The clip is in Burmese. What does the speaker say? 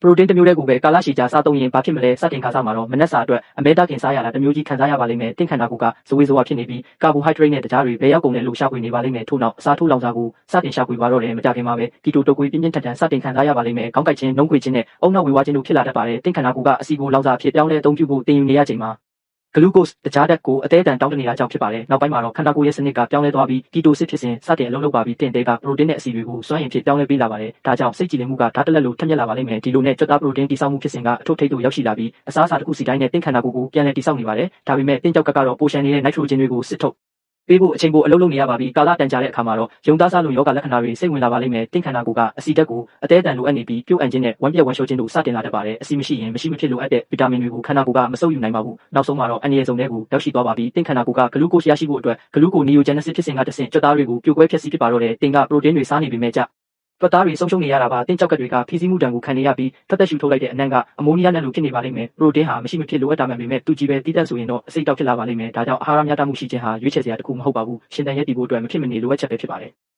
ပရိုတင်းတစ်မျိုးတည်းကိုပဲကာလရှည်ကြာစားသုံးရင်ဘာဖြစ်မလဲစတင်ခါစားမှာတော့မနက်စာအတွက်အမဲသားခင်စားရတာတစ်မျိုးကြီးခံစားရပါလိမ့်မယ်တင့်ခန္ဓာကိုယ်ကဇဝေဇဝါဖြစ်နေပြီးကာဘိုဟိုက်ဒရိတ်နဲ့တခြားတွေဘယ်ရောက်ကုန်လဲလို့ရှာဖွေနေပါလိမ့်မယ်ထို့နောက်အစားထိုးလောင်စာကိုစတင်ရှာဖွေပါတော့တယ်မကြခင်မှာပဲကီတိုတုပ်ကွေးပြင်းပြင်းထန်ထန်စတင်ခံစားရပါလိမ့်မယ်ခေါင်းကိုက်ခြင်းနှုံးခွေခြင်းနဲ့အုံနောက်ဝေဝါးခြင်းတို့ဖြစ်လာတတ်ပါတယ်တင့်ခန္ဓာကိုယ်ကအစီကိုလောင်စာဖြစ်ပြောင်းလဲအသုံးပြုဖို့တင်ယူနေရချိန်မှာဂလူကို့စ်တကြားဓာတ်ကိုအသေးအတန်တောင်းတနေတာကြောင့်ဖြစ်ပါတယ်နောက်ပိုင်းမှာတော့ခန္ဓာကိုယ်ရဲ့စနစ်ကပြောင်းလဲသွားပြီးကီတိုစစ်ဖြစ်စဉ်စတင်အလုပ်လုပ်ပါပြီးတင့်တဲ့ကပရိုတင်းနဲ့အစီတွေကိုစွမ်းအင်ဖြစ်ပြောင်းလဲပေးလာပါတယ်ဒါကြောင့်စိတ်ကြည်လင်မှုကဓာတ်တလက်လိုထက်မြက်လာပါလိမ့်မယ်ဒီလိုနဲ့ကြွက်သားပရိုတင်းတိစောက်မှုဖြစ်စဉ်ကအထုပ်ထိပ်သို့ရောက်ရှိလာပြီးအစားအစာတစ်ခုစီတိုင်းနဲ့တင့်ခန္ဓာကိုယ်ကိုပြန်လည်တိစောက်နေပါတယ်ဒါပေမဲ့တင့်ကြောက်ကကတော့ပိုရှန်နေတဲ့နိုက်ထရိုဂျင်တွေကိုစစ်ထုတ်ပေးဖို့အချိန်ကိုအလုပ်လုပ်နေရပါပြီကာလတန်ကြာတဲ့အခါမှာတော့ယုံသားစားလိုယောဂလက္ခဏာတွေစိတ်ဝင်လာပါလိမ့်မယ်တင့်ခန္ဓာကိုယ်ကအစီဓာတ်ကိုအသေးအတန်လိုအပ်နေပြီးပြုတ်အန်ခြင်းနဲ့ဝမ်းပြက်ဝမ်းလျှောခြင်းတို့စတင်လာတတ်ပါတယ်အစီမရှိရင်မရှိမဖြစ်လိုအပ်တဲ့ဗီတာမင်တွေကိုခန္ဓာကိုယ်ကမစုပ်ယူနိုင်ပါဘူးနောက်ဆုံးမှာတော့အန်ရည်စုံတဲ့ကိုရောက်ရှိသွားပါပြီတင့်ခန္ဓာကိုယ်ကဂလူကို့စ်ရရှိဖို့အတွက်ဂလူကိုနီယိုဂျန်နစစ်ဖြစ်စဉ်ကတဆင့်ကြွက်သားတွေကိုပြိုကွဲဖျက်ဆီးဖြစ်ပါတော့တယ်တင်ကပရိုတင်းတွေစားနေပေမဲ့ကြကြွက်သားတွေဆုံးရှုံးနေရတာပါတင်းကြောက်ကတွေကဖိစီးမှုတံကိုခံနေရပြီးထွက်သက်ရှူထုတ်လိုက်တဲ့အနံ့ကအမိုနီးယားနဲ့လိုဖြစ်နေပါလိမ့်မယ်ပရိုတင်းဟာမရှိမဖြစ်လိုအပ်တာမှန်ပေမဲ့သူကြည့်ပဲတီးတက်ဆိုရင်တော့အစိတ်တောက်ဖြစ်လာပါလိမ့်မယ်ဒါကြောင့်အာဟာရမျှတမှုရှိခြင်းဟာရွေးချယ်စရာတစ်ခုမဟုတ်ပါဘူးရှင်သန်ရည်တည်ဖို့အတွက်မဖြစ်မနေလိုအပ်ချက်ပဲဖြစ်ပါတယ်